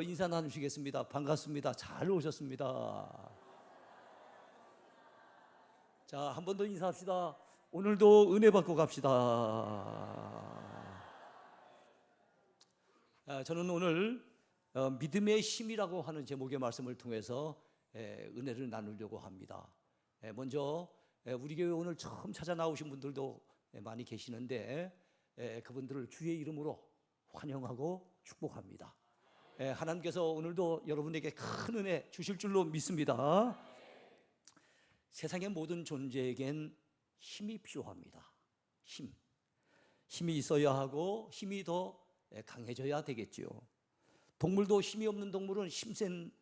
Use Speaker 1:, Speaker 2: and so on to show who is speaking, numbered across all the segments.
Speaker 1: 인사 나누시겠습니다. 반갑습니다. 잘 오셨습니다. 자, 한 번 더 인사합시다. 오늘도 은혜 받고 갑시다. 저는 오늘 믿음의 힘이라고 하는 제목의 말씀을 통해서 은혜를 나누려고 합니다. 먼저 우리 교회 오늘 처음 찾아 나오신 분들도 많이 계시는데 그분들을 주의 이름으로 환영하고 축복합니다. 하나님께서 오늘도 여러분에게 큰 은혜 주실 줄로 믿습니다. 세상의 모든 존재에겐 힘이 필요합니다. 힘이 있어야 하고 힘이 더 강해져야 되겠죠. 동물도 힘이 없는 동물은 힘센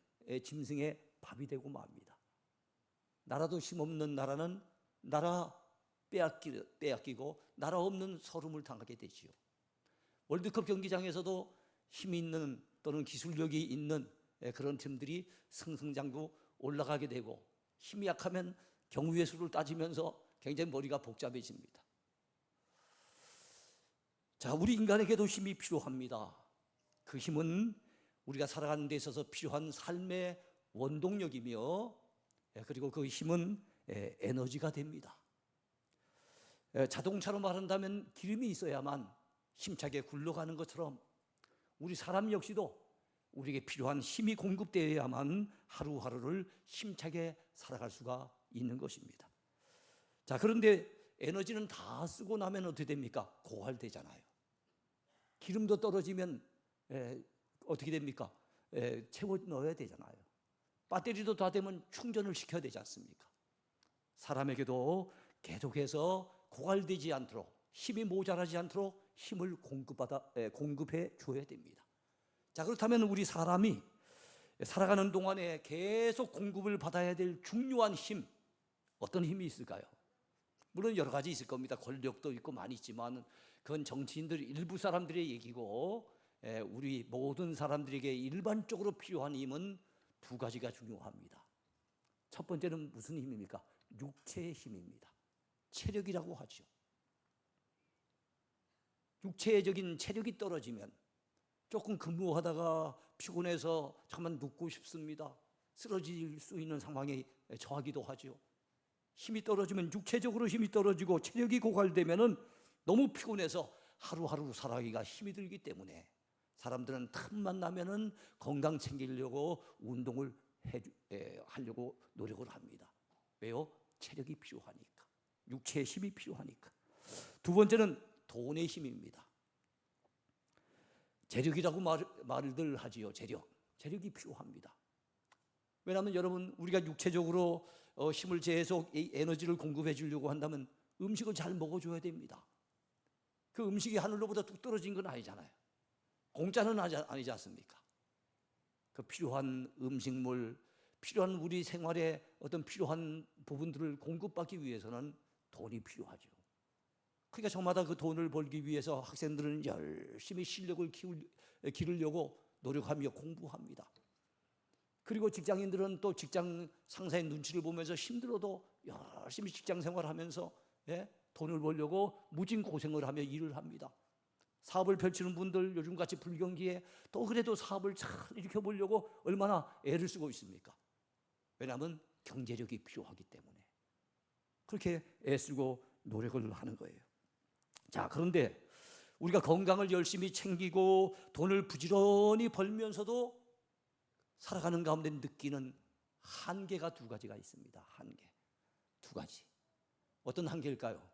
Speaker 1: 짐승의 밥이 되고 맙니다. 나라도 힘없는 나라는 나라 빼앗기고 나라 없는 서름을 당하게 되지요. 월드컵 경기장에서도 힘이 있는 또는 기술력이 있는 그런 팀들이 승승장구 올라가게 되고, 힘이 약하면 경우의 수를 따지면서 굉장히 머리가 복잡해집니다. 자, 우리 인간에게도 힘이 필요합니다. 그 힘은 우리가 살아가는 데 있어서 필요한 삶의 원동력이며, 그리고 그 힘은 에너지가 됩니다. 자동차로 말한다면 기름이 있어야만 힘차게 굴러가는 것처럼 우리 사람 역시도 우리에게 필요한 힘이 공급되어야만 하루하루를 힘차게 살아갈 수가 있는 것입니다. 자, 그런데 에너지는 다 쓰고 나면 어떻게 됩니까? 고갈되잖아요. 기름도 떨어지면 어떻게 됩니까? 채워 넣어야 되잖아요. 배터리도 다 되면 충전을 시켜야 되지 않습니까? 사람에게도 계속해서 고갈되지 않도록, 힘이 모자라지 않도록 힘을 공급해 줘야 됩니다. 자, 그렇다면 우리 사람이 살아가는 동안에 계속 공급을 받아야 될 중요한 힘, 어떤 힘이 있을까요? 물론 여러 가지 있을 겁니다. 권력도 있고 많이 있지만 그건 정치인들 일부 사람들의 얘기고, 우리 모든 사람들에게 일반적으로 필요한 힘은 두 가지가 중요합니다. 첫 번째는 무슨 힘입니까? 육체의 힘입니다. 체력이라고 하죠. 육체적인 체력이 떨어지면, 조금 근무하다가 피곤해서 잠깐 눕고 싶습니다. 쓰러질 수 있는 상황에 처하기도 하죠. 힘이 떨어지면, 육체적으로 힘이 떨어지고 체력이 고갈되면은 너무 피곤해서 하루하루 살아가기가 힘이 들기 때문에 사람들은 틈만 나면은 건강 챙기려고 운동을 하려고 노력을 합니다. 왜요? 체력이 필요하니까, 육체의 힘이 필요하니까. 두 번째는 돈의 힘입니다. 재력이라고 말들 하지요. 재력이 필요합니다. 왜냐하면 여러분, 우리가 육체적으로 힘을 계속 에너지를 공급해 주려고 한다면 음식을 잘 먹어줘야 됩니다. 그 음식이 하늘로부터 뚝 떨어진 건 아니잖아요. 공짜는 아니지 않습니까? 그 필요한 음식물, 필요한 우리 생활에 어떤 필요한 부분들을 공급받기 위해서는 돈이 필요하죠. 그러니까 저마다 그 돈을 벌기 위해서 학생들은 열심히 실력을 기르려고 노력하며 공부합니다. 그리고 직장인들은 또 직장 상사의 눈치를 보면서 힘들어도 열심히 직장 생활하면서 돈을 벌려고 무진 고생을 하며 일을 합니다. 사업을 펼치는 분들, 요즘같이 불경기에 또 그래도 사업을 잘 일으켜보려고 얼마나 애를 쓰고 있습니까? 왜냐하면 경제력이 필요하기 때문에 그렇게 애쓰고 노력을 하는 거예요. 자, 그런데 우리가 건강을 열심히 챙기고 돈을 부지런히 벌면서도 살아가는 가운데 느끼는 한계가 두 가지가 있습니다. 두 가지. 어떤 한계일까요?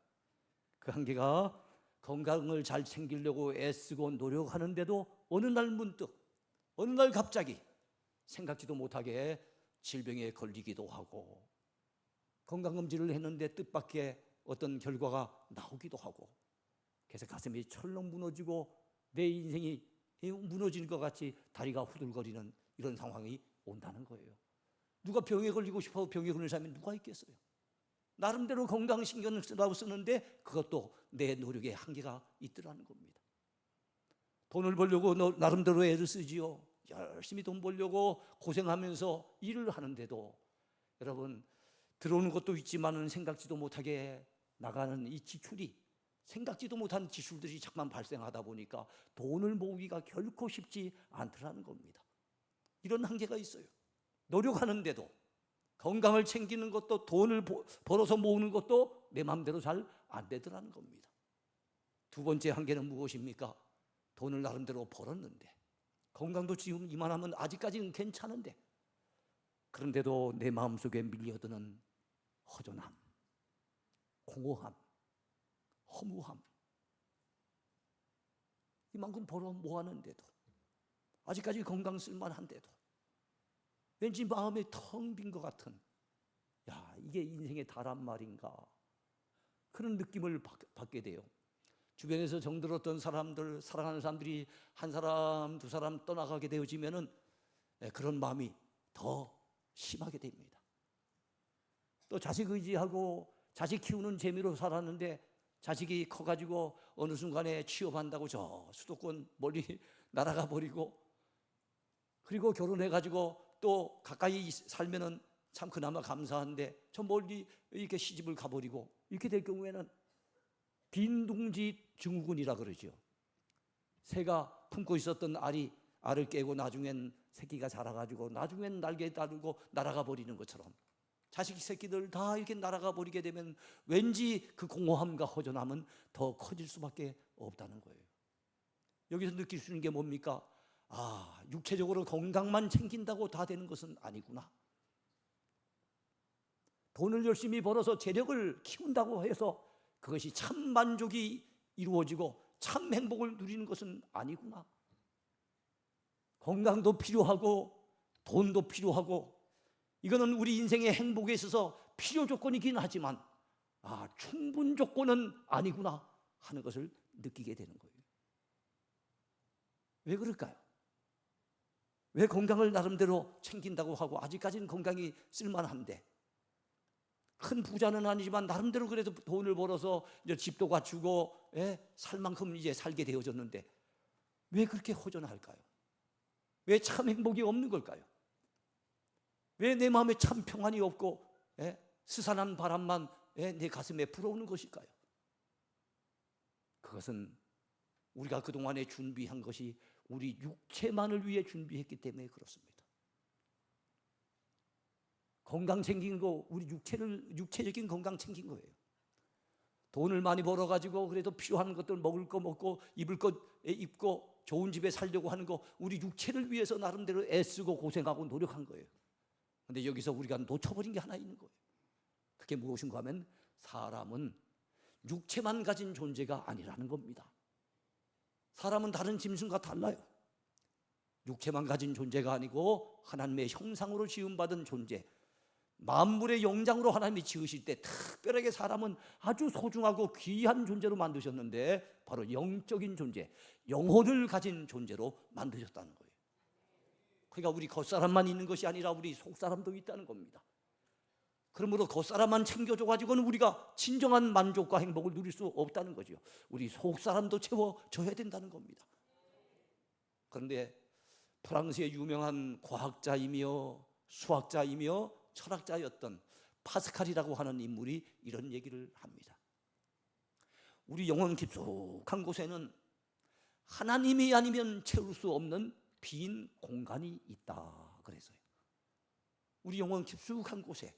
Speaker 1: 그 한계가 건강을 잘 챙기려고 애쓰고 노력하는데도 어느 날 갑자기 생각지도 못하게 질병에 걸리기도 하고, 건강검진을 했는데 뜻밖의 어떤 결과가 나오기도 하고, 그래서 가슴이 철렁 무너지고 내 인생이 무너지는 것 같이 다리가 후들거리는 이런 상황이 온다는 거예요. 누가 병에 걸리고 싶어 병에 걸리는 사람이 누가 있겠어요? 나름대로 건강신경을 쓰라고 쓰는데 그것도 내 노력에 한계가 있더라는 겁니다. 돈을 벌려고 나름대로 애를 쓰지요. 열심히 돈 벌려고 고생하면서 일을 하는데도 여러분, 들어오는 것도 있지만 생각지도 못하게 나가는 이 지출이, 생각지도 못한 지출들이 자꾸만 발생하다 보니까 돈을 모으기가 결코 쉽지 않더라는 겁니다. 이런 한계가 있어요. 노력하는데도, 건강을 챙기는 것도, 돈을 벌어서 모으는 것도 내 마음대로 잘 안 되더라는 겁니다. 두 번째 한계는 무엇입니까? 돈을 나름대로 벌었는데, 건강도 지금 이만하면 아직까지는 괜찮은데, 그런데도 내 마음속에 밀려드는 허전함, 공허함, 허무함, 이만큼 벌어 모았는데도, 아직까지 건강 쓸만한데도 왠지 마음이 텅 빈 것 같은, 야, 이게 인생의 다란 말인가, 그런 느낌을 받게 돼요. 주변에서 정들었던 사람들, 사랑하는 사람들이 한 사람, 두 사람 떠나가게 되어지면은 그런 마음이 더 심하게 됩니다. 또 자식 의지하고 자식 키우는 재미로 살았는데, 자식이 커가지고 어느 순간에 취업한다고 저 수도권 멀리 날아가 버리고, 그리고 결혼해가지고 또 가까이 살면은 참 그나마 감사한데 저 멀리 이렇게 시집을 가버리고, 이렇게 될 경우에는 빈둥지 증후군이라 그러죠. 새가 품고 있었던 알을 깨고 나중엔 새끼가 자라가지고 나중엔 날개 달고 날아가 버리는 것처럼, 자식 새끼들 다 이렇게 날아가 버리게 되면 왠지 그 공허함과 허전함은 더 커질 수밖에 없다는 거예요. 여기서 느낄 수 있는 게 뭡니까? 아, 육체적으로 건강만 챙긴다고 다 되는 것은 아니구나. 돈을 열심히 벌어서 재력을 키운다고 해서 그것이 참 만족이 이루어지고 참 행복을 누리는 것은 아니구나. 건강도 필요하고 돈도 필요하고, 이거는 우리 인생의 행복에 있어서 필요 조건이긴 하지만 충분 조건은 아니구나 하는 것을 느끼게 되는 거예요. 왜 그럴까요? 왜 건강을 나름대로 챙긴다고 하고 아직까지는 건강이 쓸만한데, 큰 부자는 아니지만 나름대로 그래도 돈을 벌어서 이제 집도 갖추고 살 만큼 이제 살게 되어졌는데, 왜 그렇게 허전할까요? 왜 참 행복이 없는 걸까요? 왜 내 마음에 참 평안이 없고 스산한 바람만 내 가슴에 불어오는 것일까요? 그것은 우리가 그동안에 준비한 것이 우리 육체만을 위해 준비했기 때문에 그렇습니다. 건강 챙긴 거, 우리 육체적인 건강 챙긴 거예요. 돈을 많이 벌어가지고 그래도 필요한 것들, 먹을 거 먹고 입을 것 입고 좋은 집에 살려고 하는 거, 우리 육체를 위해서 나름대로 애쓰고 고생하고 노력한 거예요. 그런데 여기서 우리가 놓쳐버린 게 하나 있는 거예요. 그게 무엇인가 하면, 사람은 육체만 가진 존재가 아니라는 겁니다. 사람은 다른 짐승과 달라요. 육체만 가진 존재가 아니고 하나님의 형상으로 지음받은 존재, 만물의 영장으로 하나님이 지으실 때 특별하게 사람은 아주 소중하고 귀한 존재로 만드셨는데, 바로 영적인 존재, 영혼을 가진 존재로 만드셨다는 거예요. 그러니까 우리 겉사람만 있는 것이 아니라 우리 속사람도 있다는 겁니다. 그러므로 겉사람만 챙겨줘가지고는 우리가 진정한 만족과 행복을 누릴 수 없다는 거죠. 우리 속사람도 채워줘야 된다는 겁니다. 그런데 프랑스의 유명한 과학자이며 수학자이며 철학자였던 파스칼이라고 하는 인물이 이런 얘기를 합니다. 우리 영혼 깊숙한 곳에는 하나님이 아니면 채울 수 없는 빈 공간이 있다 그래서요. 우리 영혼 깊숙한 곳에,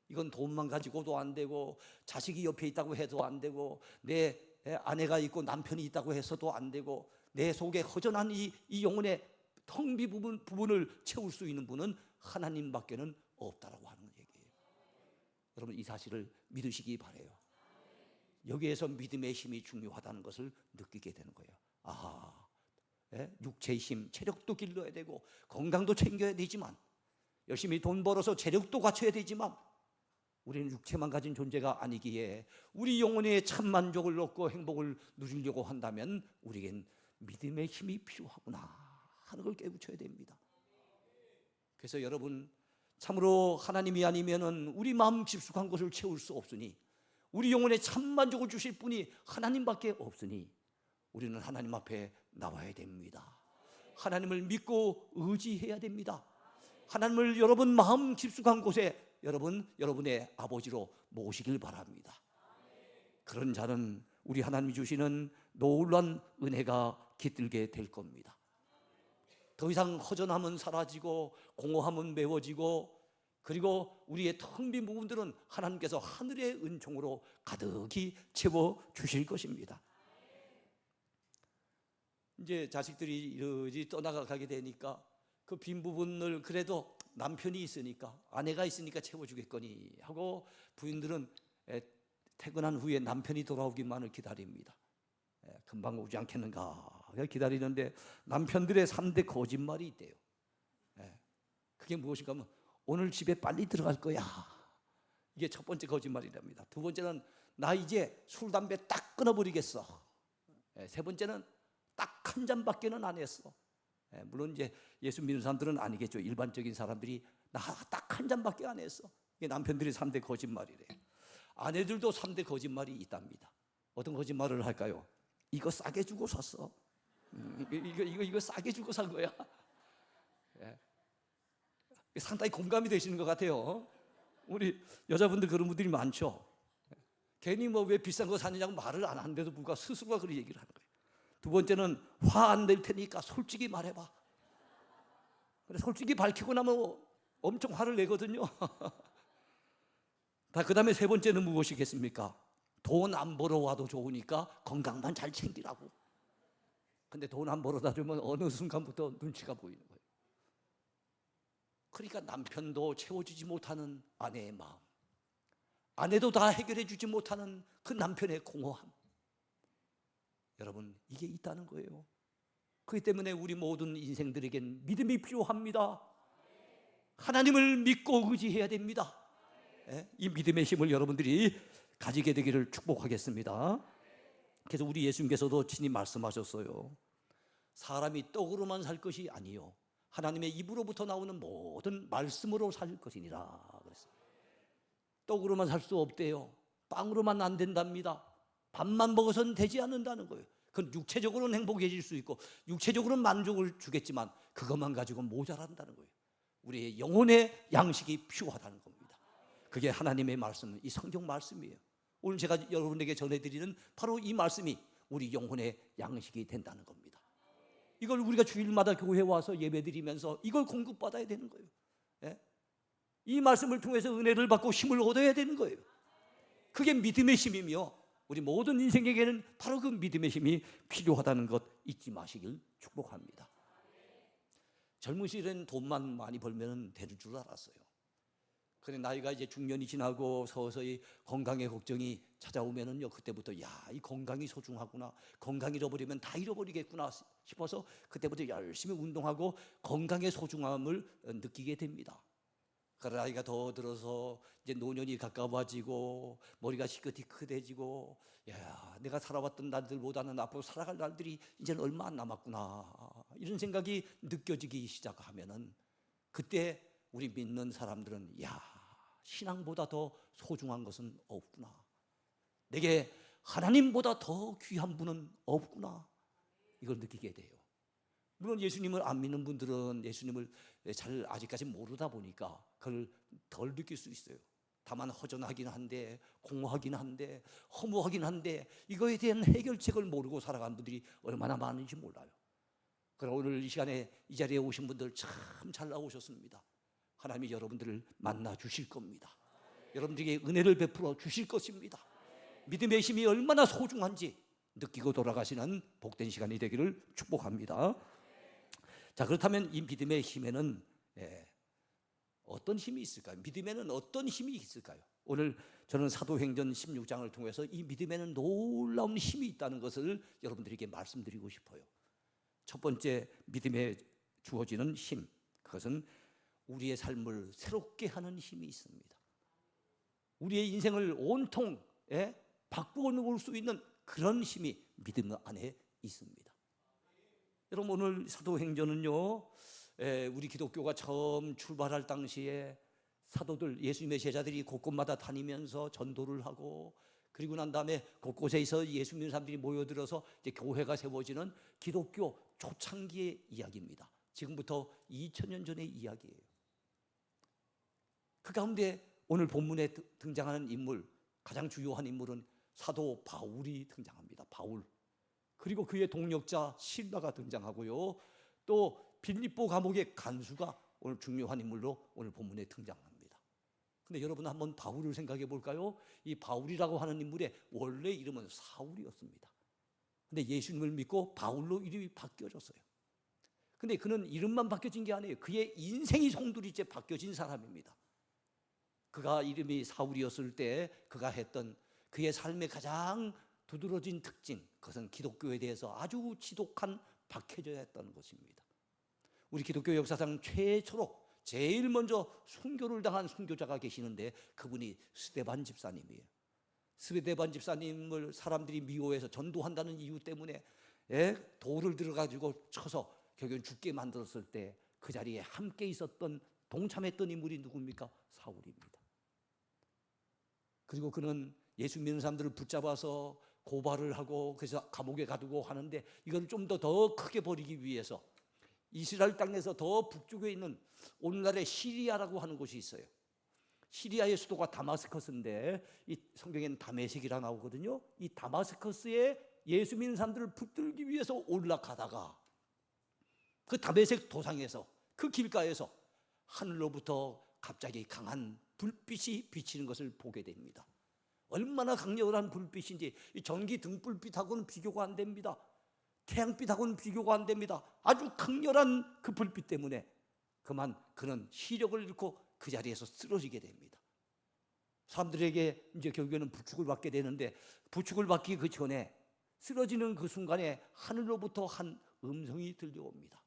Speaker 1: 이건 돈만 가지고도 안 되고, 자식이 옆에 있다고 해도 안 되고, 내 아내가 있고 남편이 있다고 해서도 안 되고, 내 속에 허전한 이 영혼의 텅 빈 부분을 채울 수 있는 분은 하나님밖에는 없다라고 하는 얘기예요. 여러분, 이 사실을 믿으시기 바라요. 여기에서 믿음의 힘이 중요하다는 것을 느끼게 되는 거예요. 육체의 힘, 체력도 길러야 되고 건강도 챙겨야 되지만, 열심히 돈 벌어서 체력도 갖춰야 되지만, 우리는 육체만 가진 존재가 아니기에 우리 영혼의 참 만족을 얻고 행복을 누리려고 한다면 우리에겐 믿음의 힘이 필요하구나 하는 걸 깨우쳐야 됩니다. 그래서 여러분, 참으로 하나님이 아니면은 우리 마음 깊숙한 곳을 채울 수 없으니, 우리 영혼에 참 만족을 주실 분이 하나님밖에 없으니 우리는 하나님 앞에 나와야 됩니다. 하나님을 믿고 의지해야 됩니다. 하나님을 여러분 마음 깊숙한 곳에 여러분의 아버지로 모시길 바랍니다. 그런 자는 우리 하나님이 주시는 놀라운 은혜가 깃들게 될 겁니다. 더 이상 허전함은 사라지고 공허함은 메워지고, 그리고 우리의 텅 빈 부분들은 하나님께서 하늘의 은총으로 가득히 채워 주실 것입니다. 이제 자식들이 이러지 떠나가게 되니까 그 빈 부분을 그래도 남편이 있으니까, 아내가 있으니까 채워주겠거니 하고 부인들은 퇴근한 후에 남편이 돌아오기만을 기다립니다. 금방 오지 않겠는가 기다리는데 남편들의 3대 거짓말이 있대요. 그게 무엇인가 하면 오늘 집에 빨리 들어갈 거야. 이게 첫 번째 거짓말이랍니다. 두 번째는 나 이제 술 담배 딱 끊어버리겠어. 세 번째는 딱 한 잔밖에는 안 했어. 물론 이제 예수 믿는 사람들은 아니겠죠. 일반적인 사람들이 나 딱 한 잔밖에 안 했어. 이게 남편들이 3대 거짓말이래요. 아내들도 3대 거짓말이 있답니다. 어떤 거짓말을 할까요? 이거 싸게 주고 샀어. 이거 싸게 주고 산 거야. 상당히 공감이 되시는 것 같아요. 우리 여자분들 그런 분들이 많죠. 괜히 뭐 왜 비싼 거 사느냐고 말을 안 하는데도 불구하고 스스로가 그런 얘기를 하는 거예요. 두 번째는 화 안 낼 테니까 솔직히 말해봐. 그래, 솔직히 밝히고 나면 엄청 화를 내거든요. 그 다음에 세 번째는 무엇이겠습니까? 돈 안 벌어와도 좋으니까 건강만 잘 챙기라고. 근데 돈 안 벌어다 주면 어느 순간부터 눈치가 보이는 거예요. 그러니까 남편도 채워주지 못하는 아내의 마음, 아내도 다 해결해 주지 못하는 그 남편의 공허함. 여러분, 이게 있다는 거예요. 그렇기 때문에 우리 모든 인생들에겐 믿음이 필요합니다. 하나님을 믿고 의지해야 됩니다. 이 믿음의 힘을 여러분들이 가지게 되기를 축복하겠습니다. 그래서 우리 예수님께서도 친히 말씀하셨어요. 사람이 떡으로만 살 것이 아니요 하나님의 입으로부터 나오는 모든 말씀으로 살 것이니라 그랬어요. 떡으로만 살 수 없대요. 빵으로만 안 된답니다. 밥만 먹어서는 되지 않는다는 거예요. 그건 육체적으로는 행복해질 수 있고 육체적으로는 만족을 주겠지만 그것만 가지고 모자란다는 거예요. 우리의 영혼의 양식이 필요하다는 겁니다. 그게 하나님의 말씀, 이 성경 말씀이에요. 오늘 제가 여러분에게 전해드리는 바로 이 말씀이 우리 영혼의 양식이 된다는 겁니다. 이걸 우리가 주일마다 교회에 와서 예배드리면서 이걸 공급받아야 되는 거예요. 이 말씀을 통해서 은혜를 받고 힘을 얻어야 되는 거예요. 그게 믿음의 힘이며 우리 모든 인생에게는 바로 그 믿음의 힘이 필요하다는 것 잊지 마시길 축복합니다. 젊은 시절에는 돈만 많이 벌면 되는 줄 알았어요. 그런데 나이가 이제 중년이 지나고 서서히 건강의 걱정이 찾아오면은요, 그때부터 이 건강이 소중하구나, 건강 잃어버리면 다 잃어버리겠구나 싶어서 그때부터 열심히 운동하고 건강의 소중함을 느끼게 됩니다. 그러나 나이가 더 들어서 이제 노년이 가까워지고 머리가 시커티커해지고 내가 살아왔던 날들보다는 앞으로 살아갈 날들이 이제는 얼마 안 남았구나, 이런 생각이 느껴지기 시작하면은 그때 우리 믿는 사람들은 신앙보다 더 소중한 것은 없구나, 내게 하나님보다 더 귀한 분은 없구나, 이걸 느끼게 돼요. 물론 예수님을 안 믿는 분들은 예수님을 잘 아직까지 모르다 보니까 그걸 덜 느낄 수 있어요. 다만 허전하긴 한데, 공허하긴 한데, 허무하긴 한데 이거에 대한 해결책을 모르고 살아간 분들이 얼마나 많은지 몰라요. 그러나 오늘 이 시간에 이 자리에 오신 분들 참 잘 나오셨습니다. 하나님이 여러분들을 만나 주실 겁니다. 여러분들에게 은혜를 베풀어 주실 것입니다. 믿음의 힘이 얼마나 소중한지 느끼고 돌아가시는 복된 시간이 되기를 축복합니다. 자, 그렇다면 이 믿음의 힘에는 어떤 힘이 있을까요? 믿음에는 어떤 힘이 있을까요? 오늘 저는 사도행전 16장을 통해서 이 믿음에는 놀라운 힘이 있다는 것을 여러분들에게 말씀드리고 싶어요. 첫 번째 믿음에 주어지는 힘, 그것은 우리의 삶을 새롭게 하는 힘이 있습니다. 우리의 인생을 온통 바꾸어 놓을 수 있는 그런 힘이 믿음 안에 있습니다. 여러분, 오늘 사도행전은요, 우리 기독교가 처음 출발할 당시에 사도들, 예수님의 제자들이 곳곳마다 다니면서 전도를 하고, 그리고 난 다음에 곳곳에서 예수 믿는 사람들이 모여들어서 이제 교회가 세워지는 기독교 초창기의 이야기입니다. 지금부터 2000년 전의 이야기예요. 그 가운데 오늘 본문에 등장하는 인물, 가장 주요한 인물은 사도 바울이 등장합니다. 바울. 그리고 그의 동력자 실바가 등장하고요, 또 빌립보 감옥의 간수가 오늘 중요한 인물로 오늘 본문에 등장합니다. 근데 여러분 한번 바울을 생각해 볼까요? 이 바울이라고 하는 인물의 원래 이름은 사울이었습니다. 근데 예수님을 믿고 바울로 이름이 바뀌어졌어요. 근데 그는 이름만 바뀌어진 게 아니에요. 그의 인생이 송두리째 바뀌어진 사람입니다. 그가 이름이 사울이었을 때 그가 했던 그의 삶의 가장 두드러진 특징, 그것은 기독교에 대해서 아주 지독한 박해자였다는 것입니다. 우리 기독교 역사상 최초로 제일 먼저 순교를 당한 순교자가 계시는데 그분이 스데반 집사님이에요. 스데반 집사님을 사람들이 미워해서 전도한다는 이유 때문에 돌을 들어가지고 쳐서 결국엔 죽게 만들었을 때 그 자리에 함께 있었던 동참했던 인물이 누굽니까? 사울입니다. 그리고 그는 예수 믿는 사람들을 붙잡아서 고발을 하고 그래서 감옥에 가두고 하는데 이걸 좀 더 크게 벌이기 위해서 이스라엘 땅에서 더 북쪽에 있는 오늘날의 시리아라고 하는 곳이 있어요. 시리아의 수도가 다마스커스인데 이 성경에는 다메섹이라 나오거든요. 이 다마스커스에 예수 믿는 사람들을 붙들기 위해서 올라가다가 그 다메섹 도상에서 그 길가에서 하늘로부터 갑자기 강한 불빛이 비치는 것을 보게 됩니다. 얼마나 강렬한 불빛인지 이 전기 등불빛하고는 비교가 안 됩니다. 태양빛하고는 비교가 안 됩니다. 아주 강렬한 그 불빛 때문에 그는 시력을 잃고 그 자리에서 쓰러지게 됩니다. 사람들에게 이제 결국에는 부축을 받게 되는데 부축을 받기 그 전에 쓰러지는 그 순간에 하늘로부터 한 음성이 들려옵니다.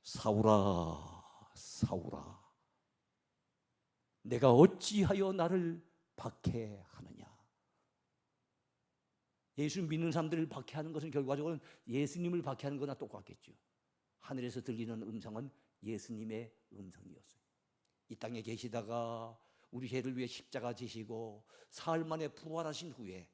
Speaker 1: 사울아, 사울아, 내가 어찌하여 나를 박해하느냐. 예수 믿는 사람들을 박해하는 것은 결과적으로는 예수님을 박해하는 거나 똑같겠죠. 하늘에서 들리는 음성은 예수님의 음성이었어요. 이 땅에 계시다가 우리 죄를 위해 십자가 지시고 사흘 만에 부활하신 후에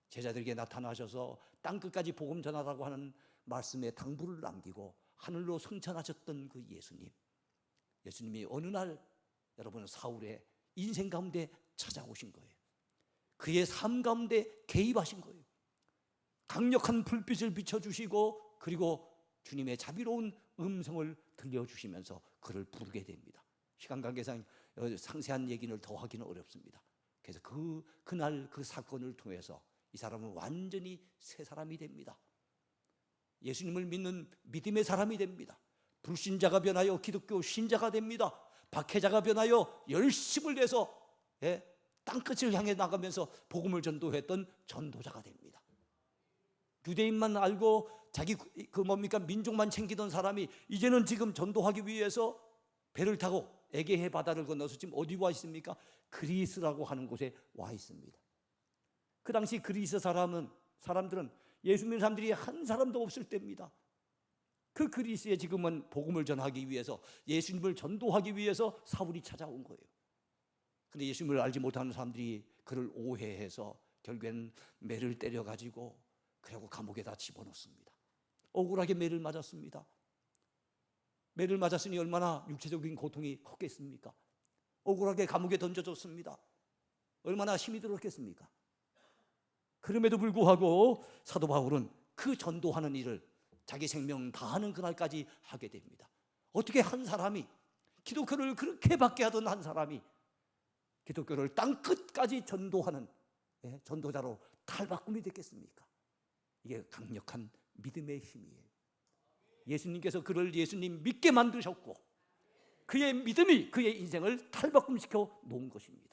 Speaker 1: 제자들에게 나타나셔서 땅끝까지 복음 전하라고 하는 말씀에 당부를 남기고 하늘로 승천하셨던 그 예수님이 어느 날 여러분 사울의 인생 가운데 찾아오신 거예요. 그의 삶 가운데 개입하신 거예요. 강력한 불빛을 비춰주시고 그리고 주님의 자비로운 음성을 들려주시면서 그를 부르게 됩니다. 시간 관계상 상세한 얘기를 더 하기는 어렵습니다. 그래서 그날 그 사건을 통해서 이 사람은 완전히 새 사람이 됩니다. 예수님을 믿는 믿음의 사람이 됩니다. 불신자가 변하여 기독교 신자가 됩니다. 박해자가 변하여 열심을 내서 땅끝을 향해 나가면서 복음을 전도했던 전도자가 됩니다. 유대인만 알고 자기 민족만 챙기던 사람이 이제는 지금 전도하기 위해서 배를 타고 에게해 바다를 건너서 지금 어디 와 있습니까? 그리스라고 하는 곳에 와 있습니다. 그 당시 그리스 사람들은 예수 믿는 사람들이 한 사람도 없을 때입니다. 그 그리스에 지금은 복음을 전하기 위해서 예수님을 전도하기 위해서 사울이 찾아온 거예요. 그런데 예수님을 알지 못하는 사람들이 그를 오해해서 결국엔 매를 때려가지고 그리고 감옥에다 집어넣습니다. 억울하게 매를 맞았습니다. 매를 맞았으니 얼마나 육체적인 고통이 컸겠습니까? 억울하게 감옥에 던져졌습니다. 얼마나 힘이 들었겠습니까? 그럼에도 불구하고 사도 바울은 그 전도하는 일을 자기 생명 다하는 그날까지 하게 됩니다. 어떻게 한 사람이 기독교를 그렇게 받게 하던 한 사람이 기독교를 땅끝까지 전도하는 전도자로 탈바꿈이 됐겠습니까? 이게 강력한 믿음의 힘이에요. 예수님께서 그를 예수님 믿게 만드셨고 그의 믿음이 그의 인생을 탈바꿈시켜 놓은 것입니다.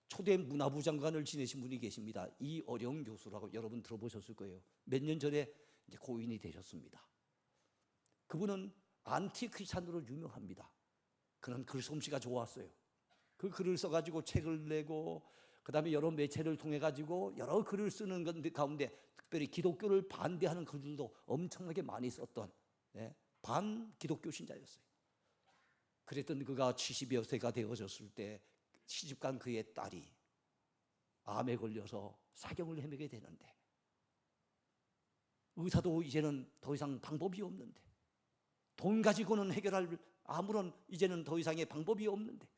Speaker 1: 초대 문화부 장관을 지내신 분이 계십니다. 이어령 교수라고 여러분 들어보셨을 거예요. 몇 년 전에 이제 고인이 되셨습니다. 그분은 안티크리스찬으로 유명합니다. 그는 글 솜씨가 좋았어요. 그 글을 써가지고 책을 내고 그 다음에 여러 매체를 통해 가지고 여러 글을 쓰는 가운데 특별히 기독교를 반대하는 글들도 엄청나게 많이 썼던 반기독교 신자였어요. 그랬던 그가 70여 세가 되어졌을 때 시집간 그의 딸이 암에 걸려서 사경을 헤매게 되는데 의사도 이제는 더 이상 방법이 없는데 돈 가지고는 해결할 아무런 이제는 더 이상의 방법이 없는데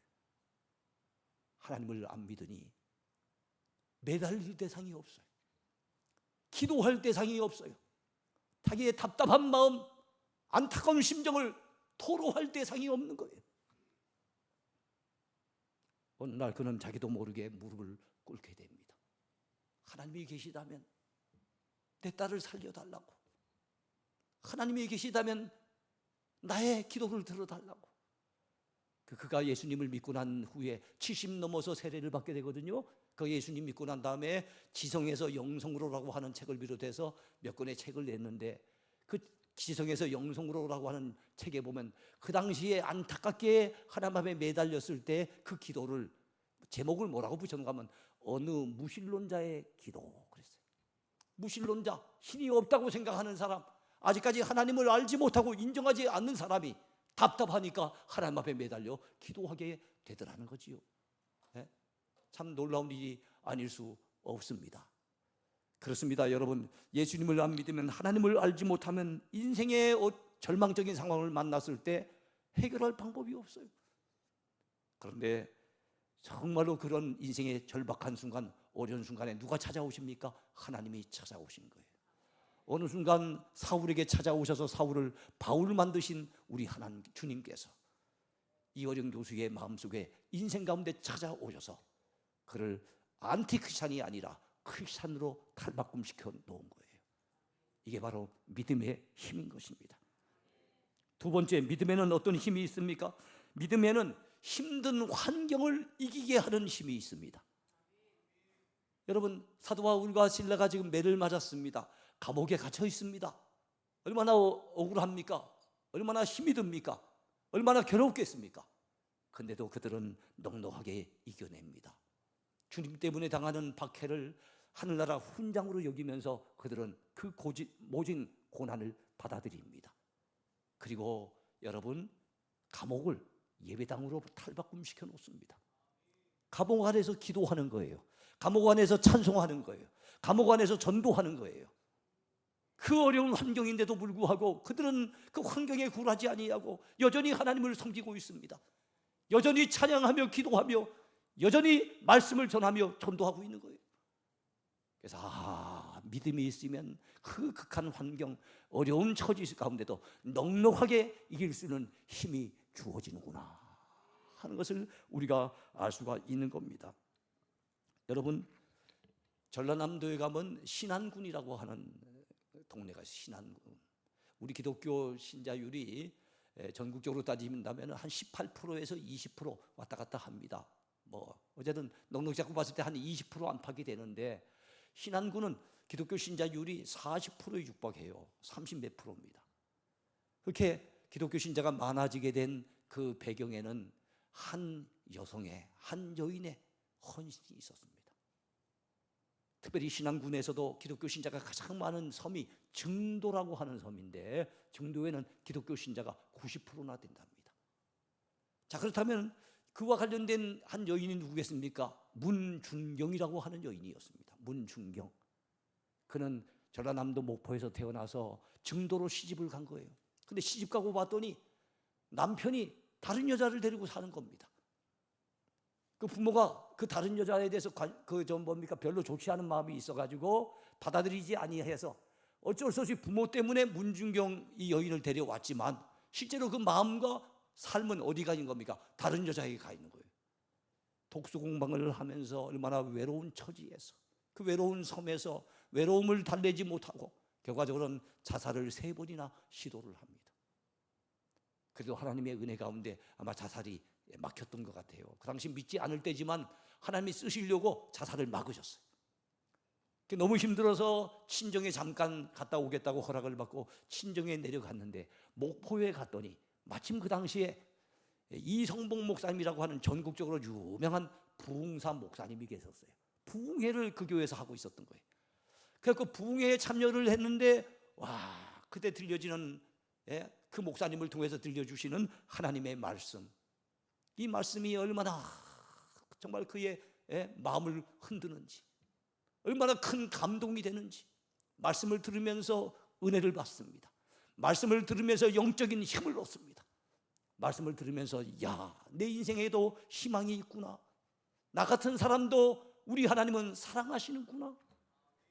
Speaker 1: 하나님을 안 믿으니 매달릴 대상이 없어요. 기도할 대상이 없어요. 자기의 답답한 마음, 안타까운 심정을 토로할 대상이 없는 거예요. 어느 날 그는 자기도 모르게 무릎을 꿇게 됩니다. 하나님이 계시다면 내 딸을 살려달라고, 하나님이 계시다면 나의 기도를 들어달라고. 그가 예수님을 믿고 난 후에 70 넘어서 세례를 받게 되거든요. 그 예수님 믿고 난 다음에 지성에서 영성으로라고 하는 책을 비롯해서 몇 권의 책을 냈는데, 그 지성에서 영성으로라고 하는 책에 보면 그 당시에 안타깝게 하나님 앞에 매달렸을 때 그 기도를 제목을 뭐라고 붙였는가 하면 어느 무신론자의 기도 그랬어요. 무신론자, 신이 없다고 생각하는 사람, 아직까지 하나님을 알지 못하고 인정하지 않는 사람이 답답하니까 하나님 앞에 매달려 기도하게 되더라는 거지요. 네? 참 놀라운 일이 아닐 수 없습니다. 그렇습니다. 여러분, 예수님을 안 믿으면, 하나님을 알지 못하면 인생의 절망적인 상황을 만났을 때 해결할 방법이 없어요. 그런데 정말로 그런 인생의 절박한 순간, 어려운 순간에 누가 찾아오십니까? 하나님이 찾아오신 거예요. 어느 순간 사울에게 찾아오셔서 사울을 바울 만드신 우리 하나님 주님께서 이어령 교수의 마음속에 인생 가운데 찾아오셔서 그를 안티크리스찬이 아니라 크리스찬으로 탈바꿈시켜 놓은 거예요. 이게 바로 믿음의 힘인 것입니다. 두 번째, 믿음에는 어떤 힘이 있습니까? 믿음에는 힘든 환경을 이기게 하는 힘이 있습니다. 여러분, 사도 바울과 실라가 지금 매를 맞았습니다. 감옥에 갇혀 있습니다. 얼마나 억울합니까? 얼마나 힘이 듭니까? 얼마나 괴롭겠습니까? 그런데도 그들은 넉넉하게 이겨냅니다. 주님 때문에 당하는 박해를 하늘나라 훈장으로 여기면서 그들은 그 모진 고난을 받아들입니다. 그리고 여러분, 감옥을 예배당으로 탈바꿈시켜 놓습니다. 감옥 안에서 기도하는 거예요. 감옥 안에서 찬송하는 거예요. 감옥 안에서 전도하는 거예요. 그 어려운 환경인데도 불구하고 그들은 그 환경에 굴하지 아니하고 여전히 하나님을 섬기고 있습니다. 여전히 찬양하며 기도하며 여전히 말씀을 전하며 전도하고 있는 거예요. 그래서 믿음이 있으면 그 극한 환경, 어려운 처지 가운데도 넉넉하게 이길 수 있는 힘이 주어지는구나 하는 것을 우리가 알 수가 있는 겁니다. 여러분, 전라남도에 가면 신안군이라고 하는 동네가 신안군. 우리 기독교 신자율이 전국적으로 따지면 한 18%에서 20% 왔다 갔다 합니다. 어쨌든 넉넉히 잡고 봤을 때 한 20% 안팎이 되는데, 신안군은 기독교 신자율이 40%에 육박해요. 30몇 %입니다. 그렇게 기독교 신자가 많아지게 된 그 배경에는 한 여성의, 한 여인의 헌신이 있었습니다. 특별히 신안군에서도 기독교 신자가 가장 많은 섬이 증도라고 하는 섬인데, 증도에는 기독교 신자가 90%나 된답니다. 자, 그렇다면 그와 관련된 한 여인이 누구겠습니까? 문준경이라고 하는 여인이었습니다. 문준경. 그는 전라남도 목포에서 태어나서 증도로 시집을 간 거예요. 근데 시집 가고 봤더니 남편이 다른 여자를 데리고 사는 겁니다. 그 부모가 그 다른 여자에 대해서 별로 좋지 않은 마음이 있어가지고 받아들이지 아니해서 어쩔 수 없이 부모 때문에 문준경 이 여인을 데려왔지만, 실제로 그 마음과 삶은 어디 가 있는 겁니까? 다른 여자에게 가 있는 거예요. 독수공방을 하면서 얼마나 외로운 처지에서, 그 외로운 섬에서 외로움을 달래지 못하고 결과적으로는 자살을 3번이나 시도를 합니다. 그래도 하나님의 은혜 가운데 아마 자살이 막혔던 것 같아요. 그 당시 믿지 않을 때지만 하나님이 쓰시려고 자살을 막으셨어요. 너무 힘들어서 친정에 잠깐 갔다 오겠다고 허락을 받고 친정에 내려갔는데, 목포에 갔더니 마침 그 당시에 이성봉 목사님이라고 하는 전국적으로 유명한 부흥사 목사님이 계셨어요. 부흥회를 그 교회에서 하고 있었던 거예요. 그래서 그 부흥회에 참여를 했는데, 그때 들려지는, 그 목사님을 통해서 들려주시는 하나님의 말씀, 이 말씀이 얼마나 정말 그의 마음을 흔드는지, 얼마나 큰 감동이 되는지, 말씀을 들으면서 은혜를 받습니다. 말씀을 들으면서 영적인 힘을 얻습니다. 말씀을 들으면서 내 인생에도 희망이 있구나, 나 같은 사람도 우리 하나님은 사랑하시는구나,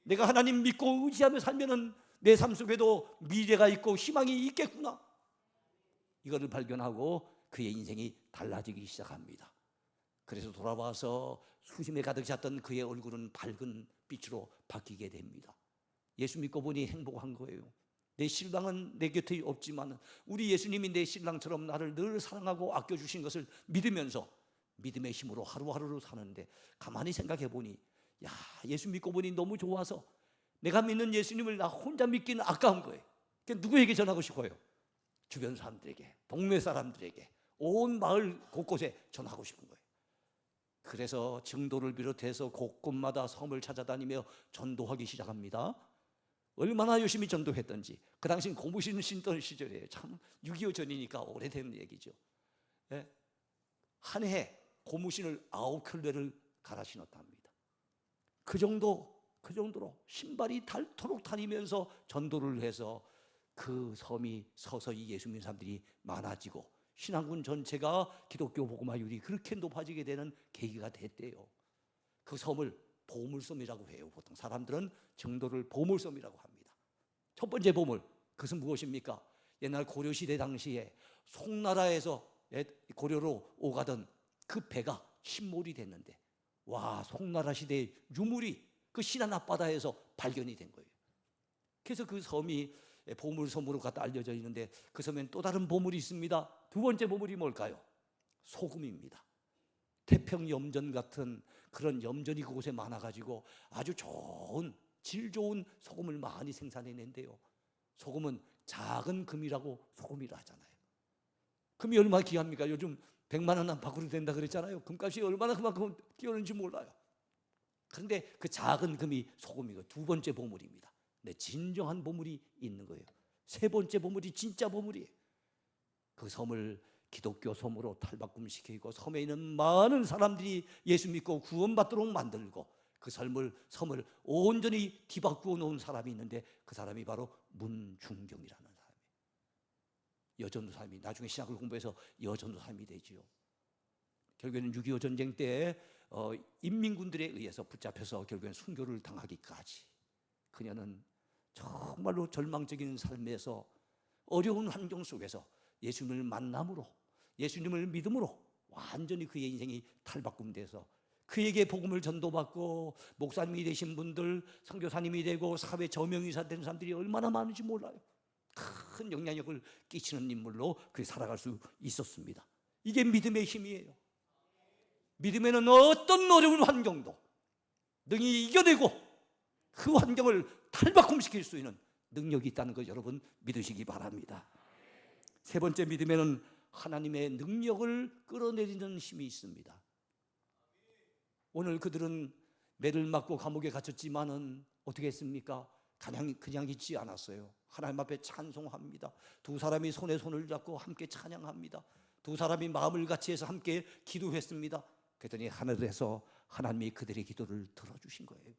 Speaker 1: 내가 하나님 믿고 의지하며 살면은 내 삶 속에도 미래가 있고 희망이 있겠구나, 이거를 발견하고 그의 인생이 달라지기 시작합니다. 그래서 돌아와서 수심에 가득 찼던 그의 얼굴은 밝은 빛으로 바뀌게 됩니다. 예수 믿고 보니 행복한 거예요. 내 신랑은 내 곁에 없지만 우리 예수님이 내 신랑처럼 나를 늘 사랑하고 아껴주신 것을 믿으면서 믿음의 힘으로 하루하루를 사는데, 가만히 생각해 보니 야, 예수 믿고 보니 너무 좋아서 내가 믿는 예수님을 나 혼자 믿기는 아까운 거예요. 그러니까 누구에게 전하고 싶어요? 주변 사람들에게, 동네 사람들에게, 온 마을 곳곳에 전하고 싶은 거예요. 그래서 증도를 비롯해서 곳곳마다 섬을 찾아다니며 전도하기 시작합니다. 얼마나 열심히 전도했던지. 그 당시는 고무신 신던 시절이에요. 참 6.25 전이니까 오래된 얘기죠. 예? 한 해에 고무신을 9켤레를 갈아 신었답니다. 그 정도로 신발이 닳도록 다니면서 전도를 해서 그 섬이 서서히 예수 믿는 사람들이 많아지고 신앙군 전체가 기독교 복음화율이 그렇게 높아지게 되는 계기가 됐대요. 그 섬을 보물섬이라고 해요. 보통 사람들은 정도를 보물섬이라고 합니다. 첫 번째 보물, 그것은 무엇입니까? 옛날 고려시대 당시에 송나라에서 고려로 오가던 그 배가 침몰이 됐는데, 와, 송나라 시대의 유물이 그 신안 앞바다에서 발견이 된 거예요. 그래서 그 섬이 보물섬으로 갖다 알려져 있는데, 그 섬에는 또 다른 보물이 있습니다. 두 번째 보물이 뭘까요? 소금입니다. 태평염전 같은 그런 염전이 그곳에 많아가지고 아주 좋은, 질 좋은 소금을 많이 생산해낸대요. 소금은 작은 금이라고 소금이라 하잖아요. 금이 얼마나 귀합니까? 요즘 100만 원 안팎으로 된다 그랬잖아요. 금값이 얼마나 그만큼 뛰어오는지 몰라요. 그런데 그 작은 금이 소금이고 두 번째 보물입니다. 네, 진정한 보물이 있는 거예요. 세 번째 보물이 진짜 보물이에요. 그 섬을 기독교 섬으로 탈바꿈시키고 섬에 있는 많은 사람들이 예수 믿고 구원받도록 만들고 그 섬을 온전히 뒤바꾸어 놓은 사람이 있는데, 그 사람이 바로 문중경이라는 사람이에요. 여전도사님이 나중에 신학을 공부해서 여전도사님이 되지요. 결국에는 6.25 전쟁 때 인민군들에 의해서 붙잡혀서 결국엔 순교를 당하기까지, 그녀는 정말로 절망적인 삶에서 어려운 환경 속에서 예수님을 만남으로, 예수님을 믿음으로 완전히 그의 인생이 탈바꿈돼서 그에게 복음을 전도받고 목사님이 되신 분들, 선교사님이 되고 사회 저명의사 된 사람들이 얼마나 많은지 몰라요. 큰 영향력을 끼치는 인물로 그에 살아갈 수 있었습니다. 이게 믿음의 힘이에요. 믿음에는 어떤 어려운 환경도 능히 이겨내고 그 환경을 탈바꿈시킬 수 있는 능력이 있다는 것 여러분 믿으시기 바랍니다. 세 번째, 믿음에는 하나님의 능력을 끌어내리는 힘이 있습니다. 오늘 그들은 매를 맞고 감옥에 갇혔지만은 어떻게 했습니까? 그냥 있지 않았어요. 하나님 앞에 찬송합니다. 두 사람이 손에 손을 잡고 함께 찬양합니다. 두 사람이 마음을 같이 해서 함께 기도했습니다. 그랬더니 하늘에서 하나님이 그들의 기도를 들어주신 거예요.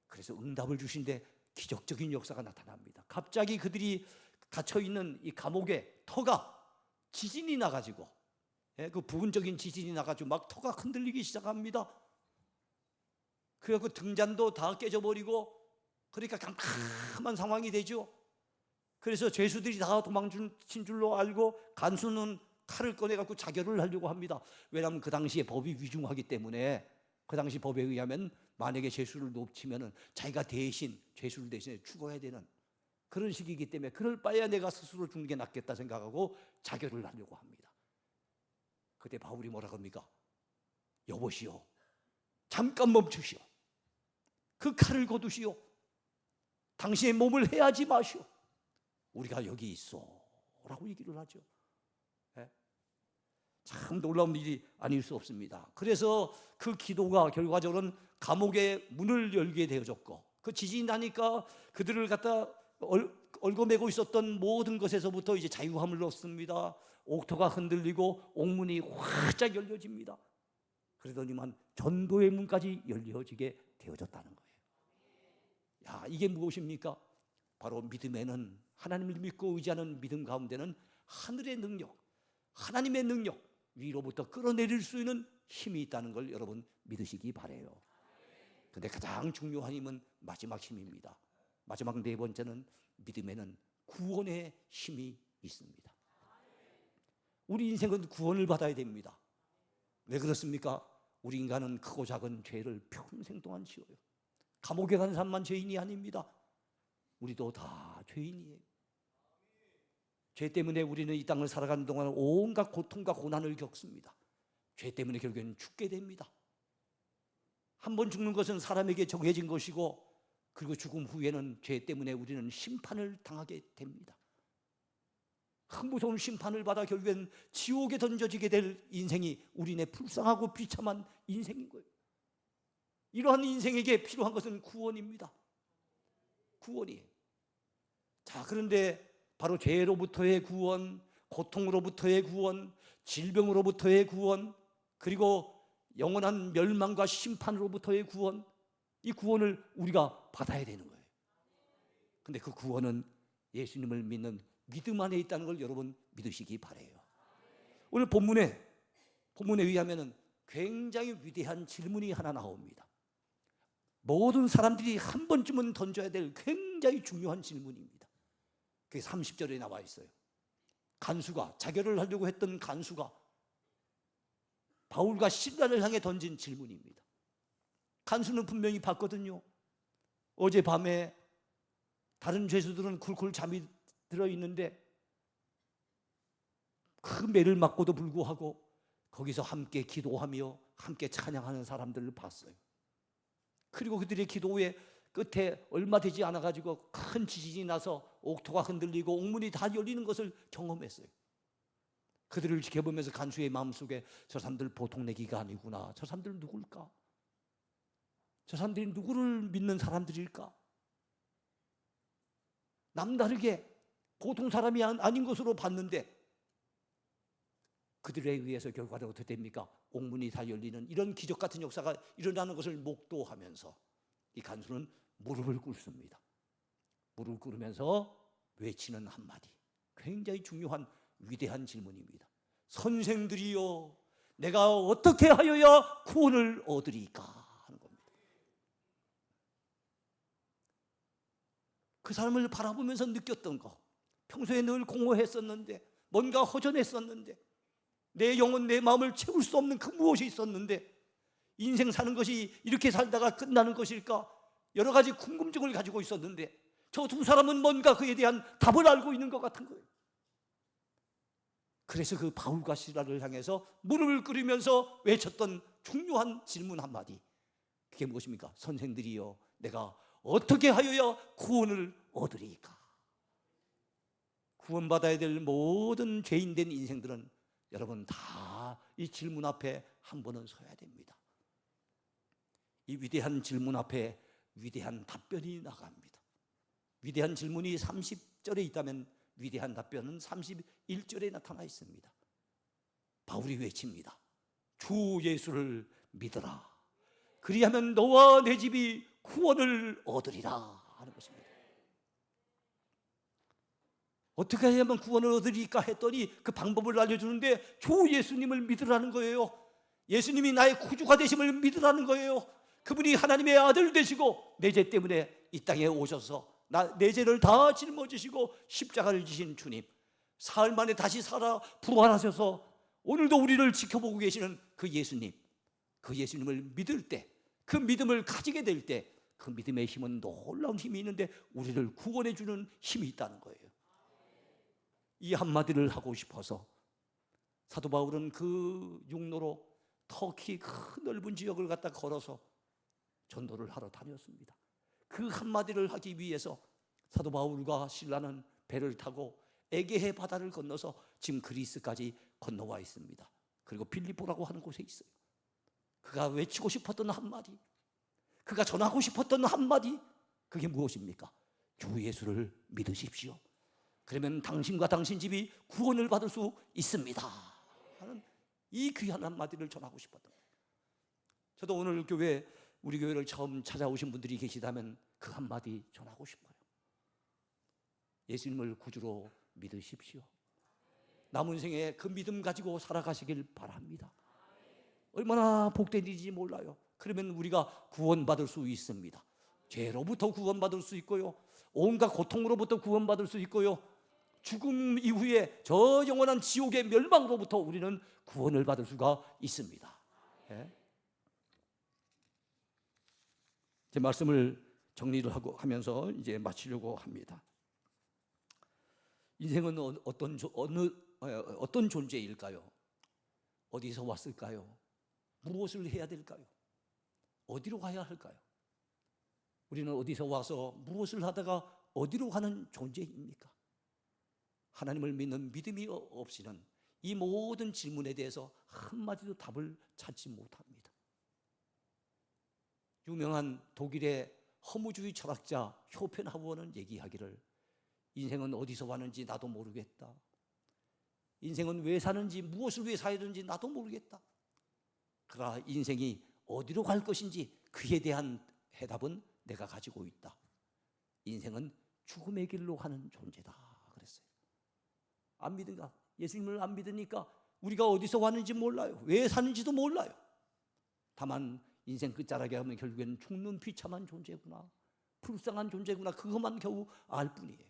Speaker 1: 그래서 응답을 주신데 기적적인 역사가 나타납니다. 갑자기 그들이 갇혀있는 이 감옥의 터가 지진이 나가지고, 그 부분적인 지진이 나가지고 막 터가 흔들리기 시작합니다. 그래서 등잔도 다 깨져버리고, 그러니까 깜깜한 상황이 되죠. 그래서 죄수들이 다 도망친 줄로 알고 간수는 칼을 꺼내갖고 자결을 하려고 합니다. 왜냐하면 그 당시에 법이 위중하기 때문에, 그 당시 법에 의하면 만약에 죄수를 놓치면 자기가 대신 죄수를 대신해 죽어야 되는 그런 시기이기 때문에 그럴 바에야 내가 스스로 죽는 게 낫겠다 생각하고 자결을 하려고 합니다. 그때 바울이 뭐라고 합니까? 여보시오, 잠깐 멈추시오. 그 칼을 거두시오. 당신의 몸을 해하지 마시오. 우리가 여기 있어 라고 얘기를 하죠. 참 놀라운 일이 아닐 수 없습니다. 그래서 그 기도가 결과적으로는 감옥의 문을 열게 되어졌고, 그 지진이 나니까 그들을 갖다 얽어매고 있었던 모든 것에서부터 이제 자유함을 얻습니다. 옥토가 흔들리고 옥문이 활짝 열려집니다. 그러더니만 전도의 문까지 열려지게 되어졌다는 거예요. 야, 이게 무엇입니까? 바로 믿음에는, 하나님을 믿고 의지하는 믿음 가운데는 하늘의 능력, 하나님의 능력, 위로부터 끌어내릴 수 있는 힘이 있다는 걸 여러분 믿으시기 바라요. 그런데 가장 중요한 힘은 마지막 힘입니다. 마지막 네 번째는 믿음에는 구원의 힘이 있습니다. 우리 인생은 구원을 받아야 됩니다. 왜 그렇습니까? 우리 인간은 크고 작은 죄를 평생 동안 지어요. 감옥에 간 사람만 죄인이 아닙니다. 우리도 다 죄인이에요. 죄 때문에 우리는 이 땅을 살아가는 동안 온갖 고통과 고난을 겪습니다. 죄 때문에 결국에는 죽게 됩니다. 한 번 죽는 것은 사람에게 정해진 것이고, 그리고 죽음 후에는 죄 때문에 우리는 심판을 당하게 됩니다. 큰 무서운 심판을 받아 결국엔 지옥에 던져지게 될 인생이 우리네 불쌍하고 비참한 인생인 거예요. 이러한 인생에게 필요한 것은 구원입니다. 구원이에요. 자, 그런데 바로 죄로부터의 구원, 고통으로부터의 구원, 질병으로부터의 구원, 그리고 영원한 멸망과 심판으로부터의 구원, 이 구원을 우리가 받아야 되는 거예요. 근데 그 구원은 예수님을 믿는 믿음 안에 있다는 걸 여러분 믿으시기 바라요. 오늘 본문에 의하면 굉장히 위대한 질문이 하나 나옵니다. 모든 사람들이 한 번쯤은 던져야 될 굉장히 중요한 질문입니다. 그게 30절에 나와 있어요. 간수가, 자결을 하려고 했던 간수가 바울과 실라를 향해 던진 질문입니다. 간수는 분명히 봤거든요. 어젯밤에 다른 죄수들은 쿨쿨 잠이 들어있는데 그 매를 맞고도 불구하고 거기서 함께 기도하며 함께 찬양하는 사람들을 봤어요. 그리고 그들의 기도의 끝에 얼마 되지 않아가지고 큰 지진이 나서 옥토가 흔들리고 옥문이 다 열리는 것을 경험했어요. 그들을 지켜보면서 간수의 마음속에 저 사람들 보통 내기가 아니구나. 저 사람들 누굴까? 저 사람들이 누구를 믿는 사람들일까? 남다르게 보통 사람이 아닌 것으로 봤는데 그들에 의해서 결과는 어떻게 됩니까? 옥문이 다 열리는 이런 기적 같은 역사가 일어나는 것을 목도하면서 이 간수는 무릎을 꿇습니다. 무릎을 꿇으면서 외치는 한마디, 굉장히 중요한 위대한 질문입니다. 선생들이여, 내가 어떻게 하여야 구원을 얻으리까 하는 겁니다. 그 사람을 바라보면서 느꼈던 거, 평소에 늘 공허했었는데, 뭔가 허전했었는데, 내 영혼, 내 마음을 채울 수 없는 그 무엇이 있었는데, 인생 사는 것이 이렇게 살다가 끝나는 것일까? 여러 가지 궁금증을 가지고 있었는데 저 두 사람은 뭔가 그에 대한 답을 알고 있는 것 같은 거예요. 그래서 그 바울과 시라를 향해서 무릎을 꿇으면서 외쳤던 중요한 질문 한마디, 그게 무엇입니까? 선생들이여, 내가 어떻게 하여야 구원을 얻으리까? 구원받아야 될 모든 죄인된 인생들은 여러분 다 이 질문 앞에 한 번은 서야 됩니다. 이 위대한 질문 앞에 위대한 답변이 나갑니다. 위대한 질문이 30절에 있다면 위대한 답변은 31절에 나타나 있습니다. 바울이 외칩니다. 주 예수를 믿어라. 그리하면 너와 내 집이 구원을 얻으리라 하는 것입니다. 어떻게 해야만 구원을 얻으리까 했더니 그 방법을 알려주는데 주 예수님을 믿으라는 거예요. 예수님이 나의 구주가 되심을 믿으라는 거예요. 그분이 하나님의 아들 되시고 내 죄 때문에 이 땅에 오셔서 내 죄를 다 짊어지시고 십자가를 지신 주님, 사흘 만에 다시 살아 부활하셔서 오늘도 우리를 지켜보고 계시는 그 예수님, 그 예수님을 믿을 때, 그 믿음을 가지게 될 때 그 믿음의 힘은 놀라운 힘이 있는데 우리를 구원해 주는 힘이 있다는 거예요. 이 한마디를 하고 싶어서 사도 바울은 그 육로로 터키 큰 넓은 지역을 갖다 걸어서 전도를 하러 다녔습니다. 그 한마디를 하기 위해서 사도 바울과 실라는 배를 타고 에게해 바다를 건너서 지금 그리스까지 건너와 있습니다. 그리고 빌립보라고 하는 곳에 있어요. 그가 외치고 싶었던 한마디, 그가 전하고 싶었던 한마디, 그게 무엇입니까? 주 예수를 믿으십시오. 그러면 당신과 당신 집이 구원을 받을 수 있습니다 하는 이 귀한 한마디를 전하고 싶었던 거예요. 저도 오늘 우리 교회를 처음 찾아오신 분들이 계시다면 그 한마디 전하고 싶어요. 예수님을 구주로 믿으십시오. 남은 생에 그 믿음 가지고 살아가시길 바랍니다. 얼마나 복된 일인지 몰라요. 그러면 우리가 구원받을 수 있습니다. 죄로부터 구원받을 수 있고요, 온갖 고통으로부터 구원받을 수 있고요, 죽음 이후에 저 영원한 지옥의 멸망으로부터 우리는 구원을 받을 수가 있습니다. 예? 제 말씀을 정리를 하면서 이제 마치려고 합니다. 인생은 어떤 존재일까요? 어디서 왔을까요? 무엇을 해야 될까요? 어디로 가야 할까요? 우리는 어디서 와서 무엇을 하다가 어디로 가는 존재입니까? 하나님을 믿는 믿음이 없이는 이 모든 질문에 대해서 한마디도 답을 찾지 못합니다. 유명한 독일의 허무주의 철학자 쇼펜하우어는 얘기하기를, 인생은 어디서 왔는지 나도 모르겠다. 인생은 왜 사는지, 무엇을 위해 살야 되는지 나도 모르겠다. 그러나 인생이 어디로 갈 것인지 그에 대한 해답은 내가 가지고 있다. 인생은 죽음의 길로 가는 존재다 그랬어요. 안 믿는가? 예수님을 안 믿으니까 우리가 어디서 왔는지 몰라요. 왜 사는지도 몰라요. 다만 인생 끝자락에 가면 결국에는 죽는 비참한 존재구나, 불쌍한 존재구나, 그것만 겨우 알 뿐이에요.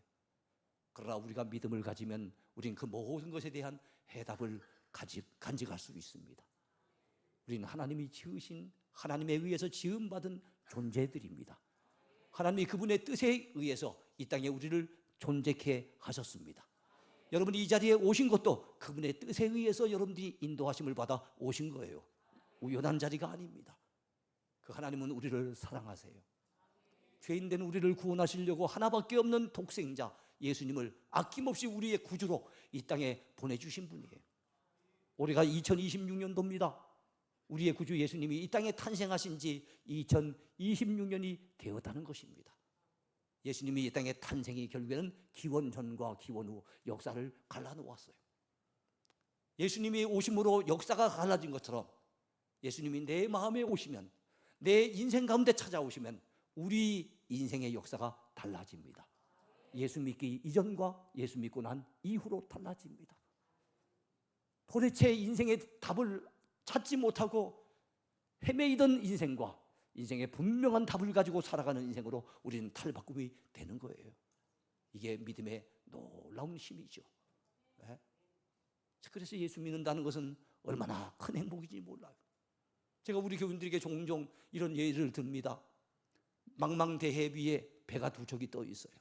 Speaker 1: 그러나 우리가 믿음을 가지면 우리는 그 모든 것에 대한 해답을 간직할 수 있습니다. 우리는 하나님이 지으신, 하나님에 의해서 지음받은 존재들입니다. 하나님이 그분의 뜻에 의해서 이 땅에 우리를 존재케 하셨습니다. 여러분이 이 자리에 오신 것도 그분의 뜻에 의해서 여러분들이 인도하심을 받아 오신 거예요. 우연한 자리가 아닙니다. 그 하나님은 우리를 사랑하세요. 죄인된 우리를 구원하시려고 하나밖에 없는 독생자 예수님을 아낌없이 우리의 구주로 이 땅에 보내주신 분이에요. 올해가 2026년도입니다. 우리의 구주 예수님이 이 땅에 탄생하신 지 2026년이 되었다는 것입니다. 예수님이 이 땅에 탄생이 결국에는 기원 전과 기원 후 역사를 갈라놓았어요. 예수님이 오심으로 역사가 갈라진 것처럼 예수님이 내 마음에 오시면, 내 인생 가운데 찾아오시면 우리 인생의 역사가 달라집니다. 예수 믿기 이전과 예수 믿고 난 이후로 달라집니다. 도대체 인생의 답을 찾지 못하고 헤매이던 인생과 인생의 분명한 답을 가지고 살아가는 인생으로 우리는 탈바꿈이 되는 거예요. 이게 믿음의 놀라운 힘이죠. 네? 그래서 예수 믿는다는 것은 얼마나 큰 행복인지 몰라요. 제가 우리 교인들에게 종종 이런 예를 듭니다. 망망대해 위에 배가 두 척이 떠 있어요.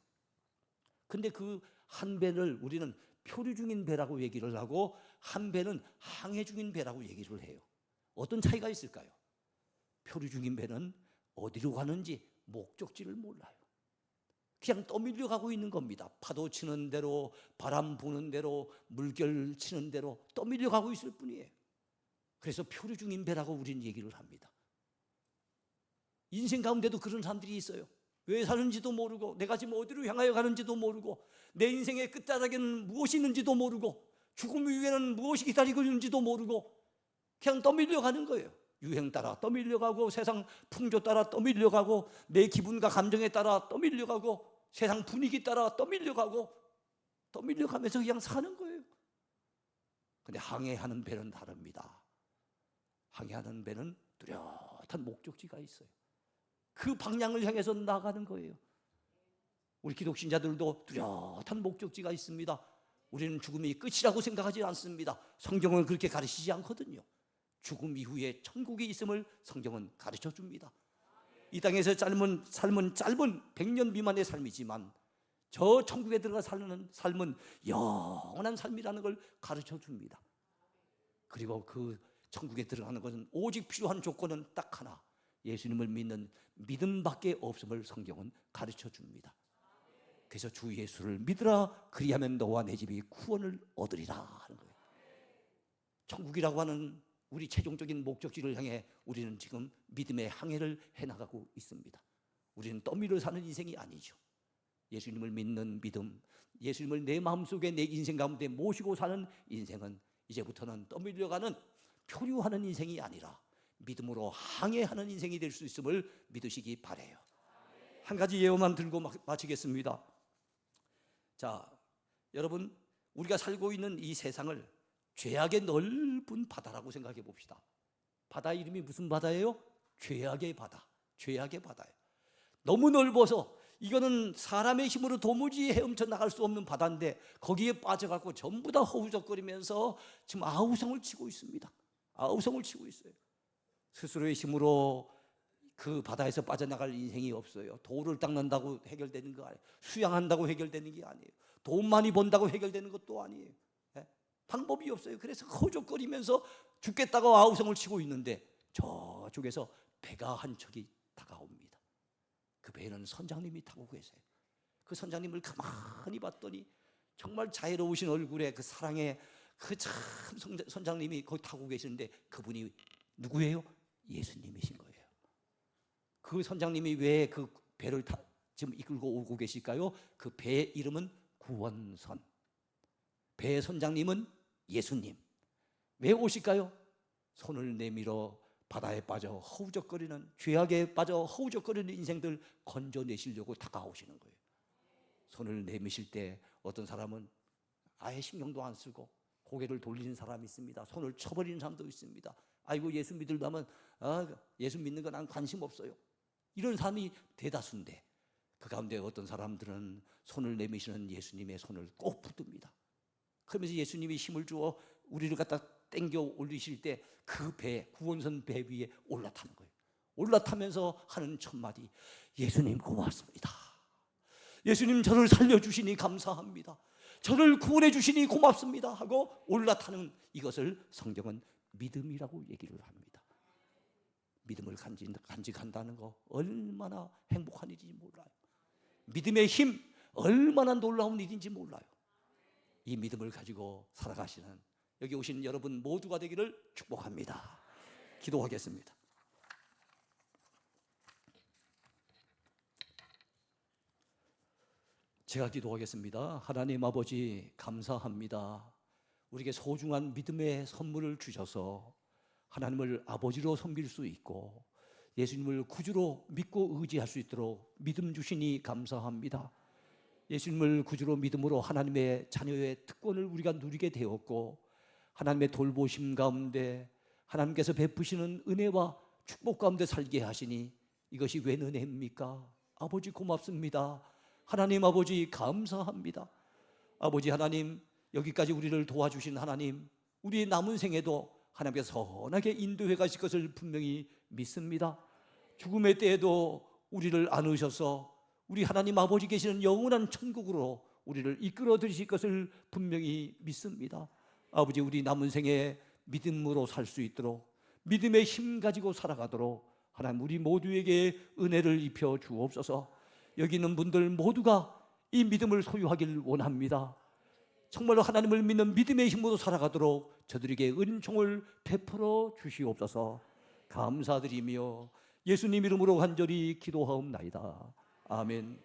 Speaker 1: 근데 그 한 배를 우리는 표류 중인 배라고 얘기를 하고, 한 배는 항해 중인 배라고 얘기를 해요. 어떤 차이가 있을까요? 표류 중인 배는 어디로 가는지 목적지를 몰라요. 그냥 떠밀려 가고 있는 겁니다. 파도 치는 대로, 바람 부는 대로, 물결 치는 대로 떠밀려 가고 있을 뿐이에요. 그래서 표류 중인 배라고 우리는 얘기를 합니다. 인생 가운데도 그런 사람들이 있어요. 왜 사는지도 모르고, 내가 지금 어디로 향하여 가는지도 모르고, 내 인생의 끝자락에는 무엇이 있는지도 모르고, 죽음 이후에는 무엇이 기다리고 있는지도 모르고 그냥 떠밀려 가는 거예요. 유행 따라 떠밀려 가고, 세상 풍조 따라 떠밀려 가고, 내 기분과 감정에 따라 떠밀려 가고, 세상 분위기 따라 떠밀려 가고, 떠밀려 가면서 그냥 사는 거예요. 근데 항해하는 배는 다릅니다. 항해하는 배는 뚜렷한 목적지가 있어요. 그 방향을 향해서 나가는 거예요. 우리 기독신자들도 뚜렷한 목적지가 있습니다. 우리는 죽음이 끝이라고 생각하지 않습니다. 성경은 그렇게 가르치지 않거든요. 죽음 이후에 천국이 있음을 성경은 가르쳐 줍니다. 이 땅에서 삶은 짧은 100년 미만의 삶이지만 저 천국에 들어가 사는 삶은 영원한 삶이라는 걸 가르쳐 줍니다. 그리고 그 천국에 들어가는 것은 오직 필요한 조건은 딱 하나, 예수님을 믿는 믿음밖에 없음을 성경은 가르쳐 줍니다. 그래서 주 예수를 믿으라, 그리하면 너와 내 집이 구원을 얻으리라 하는 거예요. 천국이라고 하는 우리 최종적인 목적지를 향해 우리는 지금 믿음의 항해를 해나가고 있습니다. 우리는 떠밀어 사는 인생이 아니죠. 예수님을 믿는 믿음, 예수님을 내 마음속에, 내 인생 가운데 모시고 사는 인생은 이제부터는 떠밀려가는, 표류하는 인생이 아니라 믿음으로 항해하는 인생이 될 수 있음을 믿으시기 바라요. 한 가지 예언만 들고 마치겠습니다. 자, 여러분, 우리가 살고 있는 이 세상을 죄악의 넓은 바다라고 생각해 봅시다. 바다 이름이 무슨 바다예요? 죄악의 바다. 죄악의 바다예요. 너무 넓어서 이거는 사람의 힘으로 도무지 헤엄쳐 나갈 수 없는 바다인데 거기에 빠져갖고 전부 다 허우적거리면서 지금 아우성을 치고 있습니다. 아우성을 치고 있어요. 스스로의 힘으로 그 바다에서 빠져나갈 인생이 없어요. 돌을 닦는다고 해결되는 거 아니에요. 수양한다고 해결되는 게 아니에요. 돈 많이 번다고 해결되는 것도 아니에요. 예? 방법이 없어요. 그래서 허우적거리면서 죽겠다고 아우성을 치고 있는데 저쪽에서 배가 한 척이 다가옵니다. 그 배는 선장님이 타고 계세요. 그 선장님을 가만히 봤더니 정말 자애로우신 얼굴에 그 사랑의 그 참 선장님이 거기 타고 계시는데 그분이 누구예요? 예수님이신 거예요. 그 선장님이 왜 그 배를 지금 이끌고 오고 계실까요? 그 배의 이름은 구원선. 배 선장님은 예수님. 왜 오실까요? 손을 내밀어 바다에 빠져 허우적거리는, 죄악에 빠져 허우적거리는 인생들 건져내시려고 다가오시는 거예요. 손을 내미실 때 어떤 사람은 아예 신경도 안 쓰고 고개를 돌리는 사람이 있습니다. 손을 쳐버리는 사람도 있습니다. 아이고 예수 믿으려면 예수 믿는 거 난 관심 없어요. 이런 사람이 대다수인데 그 가운데 어떤 사람들은 손을 내미시는 예수님의 손을 꼭 붙듭니다. 그러면서 예수님이 힘을 주어 우리를 갖다 땡겨 올리실 때 그 배, 구원선 배 위에 올라타는 거예요. 올라타면서 하는 첫 마디, 예수님 고맙습니다. 예수님 저를 살려주시니 감사합니다. 저를 구원해 주시니 고맙습니다 하고 올라타는 이것을 성경은 믿음이라고 얘기를 합니다. 믿음을 간직한다는 거 얼마나 행복한 일인지 몰라요. 믿음의 힘 얼마나 놀라운 일인지 몰라요. 이 믿음을 가지고 살아가시는 여기 오신 여러분 모두가 되기를 축복합니다. 기도하겠습니다. 제가 기도하겠습니다. 하나님 아버지 감사합니다. 우리에게 소중한 믿음의 선물을 주셔서 하나님을 아버지로 섬길 수 있고 예수님을 구주로 믿고 의지할 수 있도록 믿음 주시니 감사합니다. 예수님을 구주로 믿음으로 하나님의 자녀의 특권을 우리가 누리게 되었고 하나님의 돌보심 가운데 하나님께서 베푸시는 은혜와 축복 가운데 살게 하시니 이것이 웬 은혜입니까? 아버지 고맙습니다. 하나님 아버지 감사합니다. 아버지 하나님 여기까지 우리를 도와주신 하나님 우리의 남은 생에도 하나님께서 선하게 인도해 가실 것을 분명히 믿습니다. 죽음의 때에도 우리를 안으셔서 우리 하나님 아버지 계시는 영원한 천국으로 우리를 이끌어 드리실 것을 분명히 믿습니다. 아버지 우리 남은 생에 믿음으로 살 수 있도록 믿음의 힘 가지고 살아가도록 하나님 우리 모두에게 은혜를 입혀 주옵소서. 여기 있는 분들 모두가 이 믿음을 소유하길 원합니다. 정말로 하나님을 믿는 믿음의 힘으로 살아가도록 저들에게 은총을 베풀어 주시옵소서. 감사드리며 예수님 이름으로 간절히 기도하옵나이다. 아멘.